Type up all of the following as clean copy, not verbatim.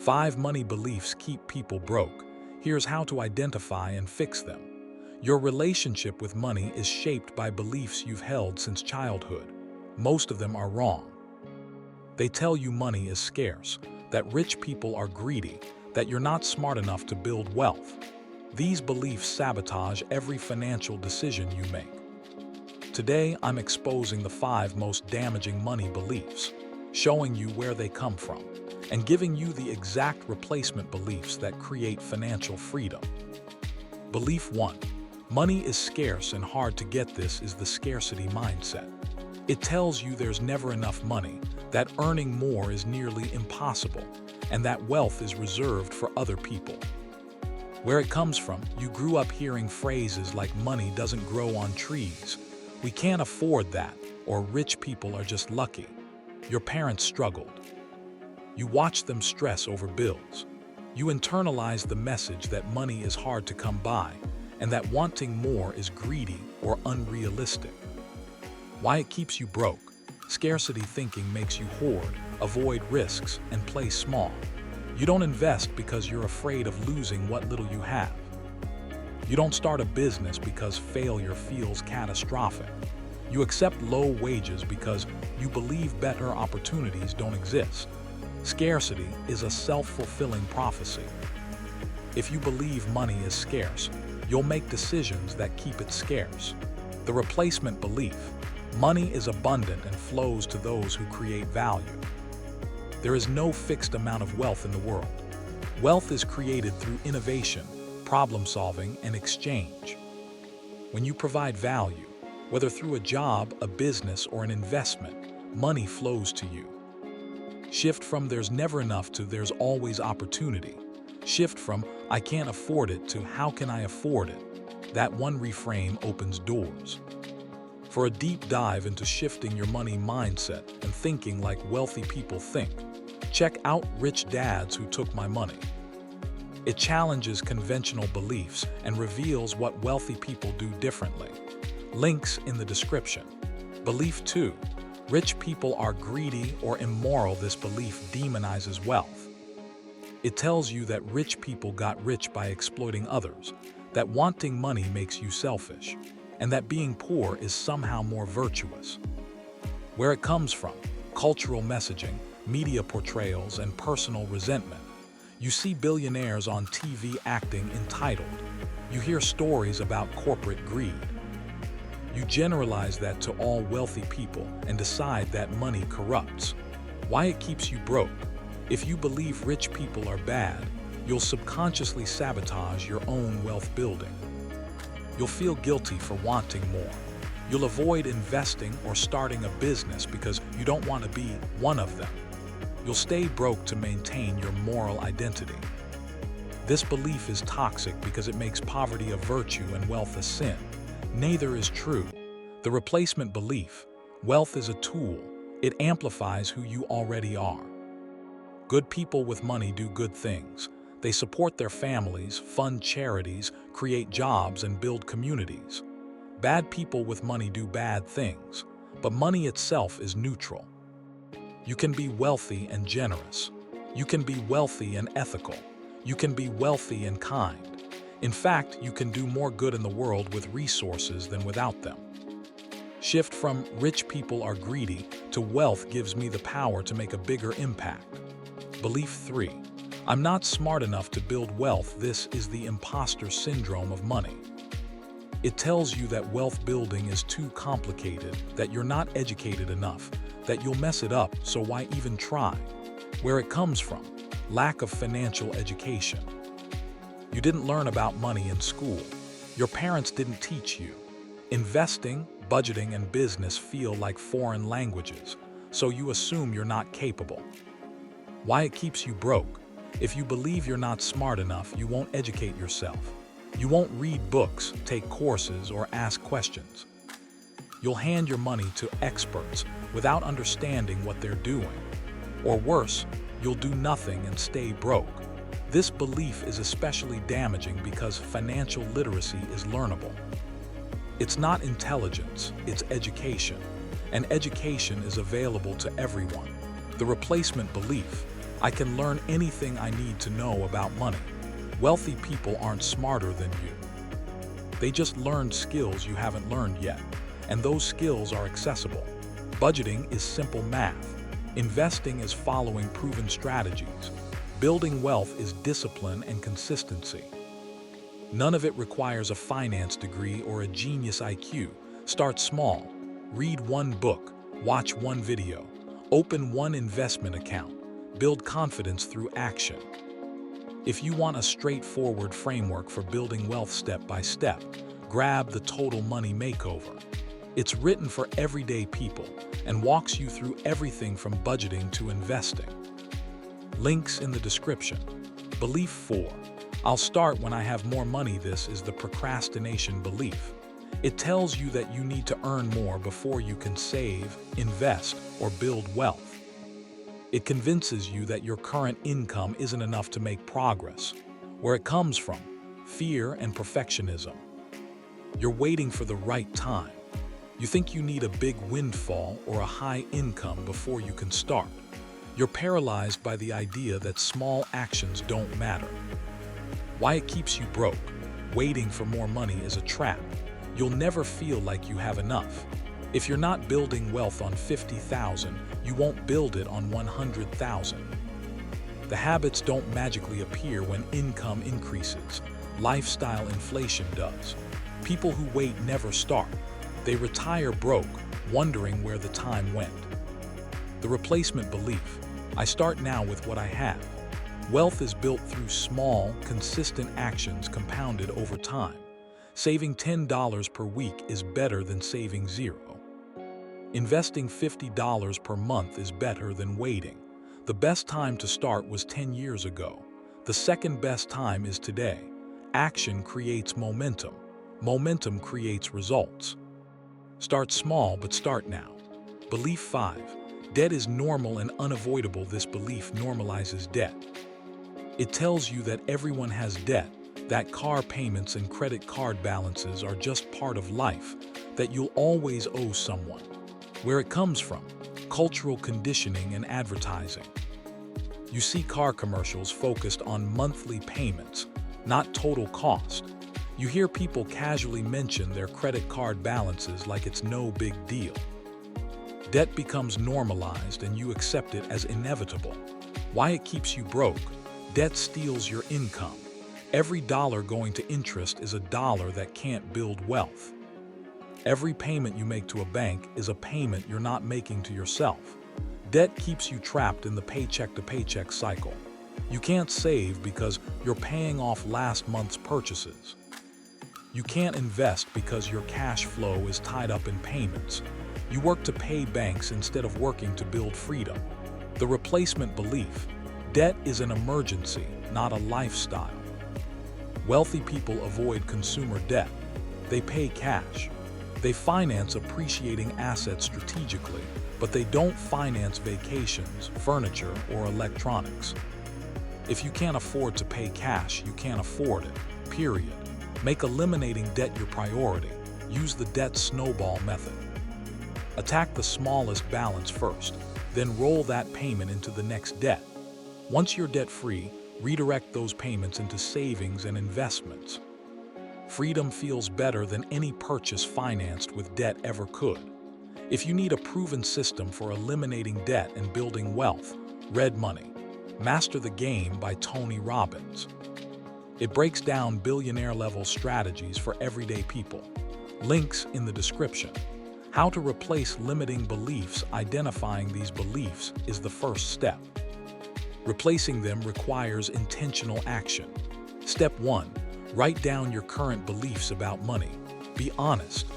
5 money beliefs keep people broke. Here's how to identify and fix them. Your relationship with money is shaped by beliefs you've held since childhood. Most of them are wrong. They tell you money is scarce, that rich people are greedy, that you're not smart enough to build wealth. These beliefs sabotage every financial decision you make. Today, I'm exposing the 5 most damaging money beliefs, showing you where they come from, and giving you the exact replacement beliefs that create financial freedom. Belief 1. Money is scarce and hard to get. This is the scarcity mindset. It tells you there's never enough money, that earning more is nearly impossible, and that wealth is reserved for other people. Where it comes from, you grew up hearing phrases like money doesn't grow on trees, we can't afford that, or rich people are just lucky. Your parents struggled. You watched them stress over bills. You internalized the message that money is hard to come by, and that wanting more is greedy or unrealistic. Why it keeps you broke? Scarcity thinking makes you hoard, avoid risks, and play small. You don't invest because you're afraid of losing what little you have. You don't start a business because failure feels catastrophic. You accept low wages because you believe better opportunities don't exist. Scarcity is a self-fulfilling prophecy. If you believe money is scarce, you'll make decisions that keep it scarce. The replacement belief: money is abundant and flows to those who create value. There is no fixed amount of wealth in the world. Wealth is created through innovation, problem solving, and exchange. When you provide value, whether through a job, a business, or an investment, money flows to you. Shift from "there's never enough" to "there's always opportunity." Shift from "I can't afford it" to "how can I afford it?" That one reframe opens doors. For a deep dive into shifting your money mindset and thinking like wealthy people think, check out Rich Dads Who Took My Money. It challenges conventional beliefs and reveals what wealthy people do differently. Links in the description. Belief 2. Rich people are greedy or immoral. This belief demonizes wealth. It tells you that rich people got rich by exploiting others, that wanting money makes you selfish, and that being poor is somehow more virtuous. Where it comes from: cultural messaging, media portrayals, and personal resentment. You see billionaires on TV acting entitled. You hear stories about corporate greed. You generalize that to all wealthy people and decide that money corrupts. Why it keeps you broke? If you believe rich people are bad, you'll subconsciously sabotage your own wealth building. You'll feel guilty for wanting more. You'll avoid investing or starting a business because you don't want to be one of them. You'll stay broke to maintain your moral identity. This belief is toxic because it makes poverty a virtue and wealth a sin. Neither is true. The replacement belief: wealth is a tool. It amplifies who you already are. Good people with money do good things. They support their families, fund charities, create jobs, and build communities. Bad people with money do bad things, but money itself is neutral. You can be wealthy and generous. You can be wealthy and ethical. You can be wealthy and kind. In fact, you can do more good in the world with resources than without them. Shift from "rich people are greedy" to "wealth gives me the power to make a bigger impact." Belief 3. I'm not smart enough to build wealth. This is the imposter syndrome of money. It tells you that wealth building is too complicated, that you're not educated enough, that you'll mess it up, so why even try? Where it comes from: lack of financial education. You didn't learn about money in school. Your parents didn't teach you. Investing, budgeting, and business feel like foreign languages, so you assume you're not capable. Why it keeps you broke? If you believe you're not smart enough, you won't educate yourself. You won't read books, take courses, or ask questions. You'll hand your money to experts without understanding what they're doing. Or worse, you'll do nothing and stay broke. This belief is especially damaging because financial literacy is learnable. It's not intelligence, it's education. And education is available to everyone. The replacement belief: I can learn anything I need to know about money. Wealthy people aren't smarter than you. They just learned skills you haven't learned yet, and those skills are accessible. Budgeting is simple math. Investing is following proven strategies. Building wealth is discipline and consistency. None of it requires a finance degree or a genius IQ. Start small. Read one book, watch one video, open one investment account, build confidence through action. If you want a straightforward framework for building wealth step by step, grab the Total Money Makeover. It's written for everyday people and walks you through everything from budgeting to investing. Links in the description. Belief 4. I'll start when I have more money. This is the procrastination belief. It tells you that you need to earn more before you can save, invest, or build wealth. It convinces you that your current income isn't enough to make progress. Where it comes from: fear and perfectionism. You're waiting for the right time. You think you need a big windfall or a high income before you can start. You're paralyzed by the idea that small actions don't matter. Why it keeps you broke: waiting for more money is a trap. You'll never feel like you have enough. If you're not building wealth on 50,000, you won't build it on 100,000. The habits don't magically appear when income increases. Lifestyle inflation does. People who wait never start. They retire broke, wondering where the time went. The replacement belief: I start now with what I have. Wealth is built through small, consistent actions compounded over time. Saving $10 per week is better than saving zero. Investing $50 per month is better than waiting. The best time to start was 10 years ago. The second best time is today. Action creates momentum. Momentum creates results. Start small, but start now. Belief 5. Debt is normal and unavoidable. This belief normalizes debt. It tells you that everyone has debt, that car payments and credit card balances are just part of life, that you'll always owe someone. Where it comes from: cultural conditioning and advertising. You see car commercials focused on monthly payments, not total cost. You hear people casually mention their credit card balances like it's no big deal. Debt becomes normalized and you accept it as inevitable. Why it keeps you broke: debt steals your income. Every dollar going to interest is a dollar that can't build wealth. Every payment you make to a bank is a payment you're not making to yourself. Debt keeps you trapped in the paycheck-to-paycheck cycle. You can't save because you're paying off last month's purchases. You can't invest because your cash flow is tied up in payments. You work to pay banks instead of working to build freedom. The replacement belief: debt is an emergency, not a lifestyle. Wealthy people avoid consumer debt. They pay cash. They finance appreciating assets strategically, but they don't finance vacations, furniture, or electronics. If you can't afford to pay cash, you can't afford it, period. Make eliminating debt your priority. Use the debt snowball method. Attack the smallest balance first, then roll that payment into the next debt. Once you're debt-free, redirect those payments into savings and investments. Freedom feels better than any purchase financed with debt ever could. If you need a proven system for eliminating debt and building wealth, read Money, Master the Game by Tony Robbins. It breaks down billionaire-level strategies for everyday people. Links in the description. How to replace limiting beliefs. Identifying these beliefs is the first step. Replacing them requires intentional action. Step 1. Write down your current beliefs about money. Be honest.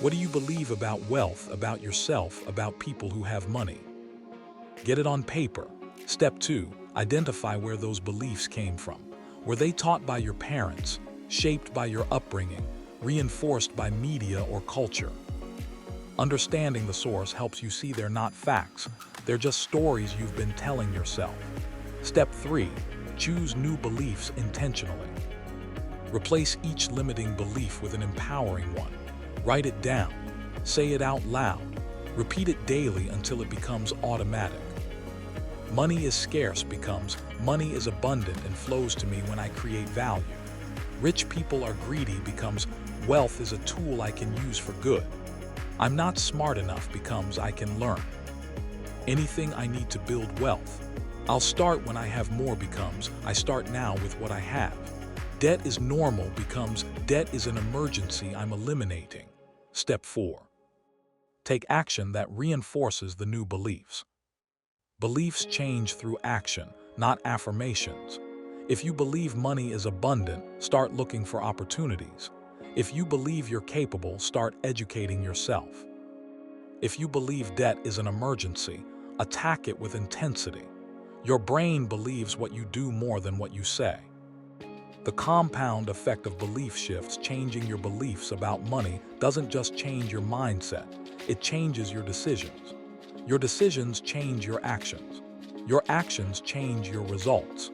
What do you believe about wealth, about yourself, about people who have money? Get it on paper. Step 2. Identify where those beliefs came from. Were they taught by your parents, shaped by your upbringing, reinforced by media or culture? Understanding the source helps you see they're not facts. They're just stories you've been telling yourself. Step 3. Choose new beliefs intentionally. Replace each limiting belief with an empowering one. Write it down. Say it out loud. Repeat it daily until it becomes automatic. Money is scarce becomes money is abundant and flows to me when I create value. Rich people are greedy becomes wealth is a tool I can use for good. I'm not smart enough becomes I can learn. Anything I need to build wealth. I'll start when I have more becomes I start now with what I have. Debt is normal becomes debt is an emergency I'm eliminating. Step 4. Take action that reinforces the new beliefs. Beliefs change through action, not affirmations. If you believe money is abundant, start looking for opportunities. If you believe you're capable, start educating yourself. If you believe debt is an emergency, attack it with intensity. Your brain believes what you do more than what you say. The compound effect of belief shifts. Changing your beliefs about money doesn't just change your mindset, it changes your decisions. Your decisions change your actions. Your actions change your results.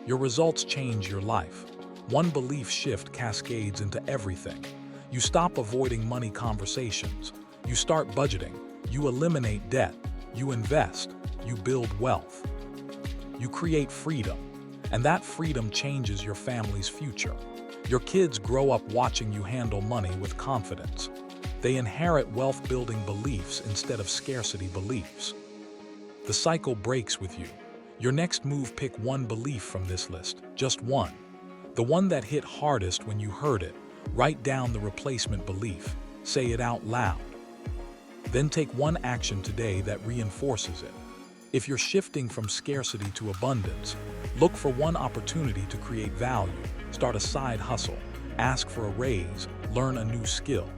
Your results change your life. One belief shift cascades into everything. You stop avoiding money conversations. You start budgeting. You eliminate debt. You invest. You build wealth. You create freedom. And that freedom changes your family's future. Your kids grow up watching you handle money with confidence. They inherit wealth-building beliefs instead of scarcity beliefs. The cycle breaks with you. Your next move, pick one belief from this list, just one. The one that hit hardest when you heard it. Write down the replacement belief. Say it out loud. Then take one action today that reinforces it. If you're shifting from scarcity to abundance, look for one opportunity to create value. Start a side hustle. Ask for a raise. Learn a new skill.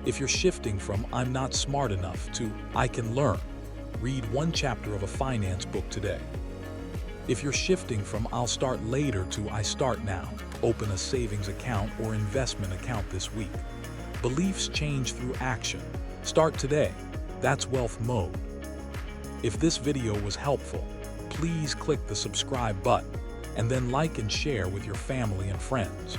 If you're shifting from I'm not smart enough to I can learn, read one chapter of a finance book today. If you're shifting from I'll start later to I start now, open a savings account or investment account this week. Beliefs change through action. Start today. That's wealth mode. If this video was helpful, please click the subscribe button and then like and share with your family and friends.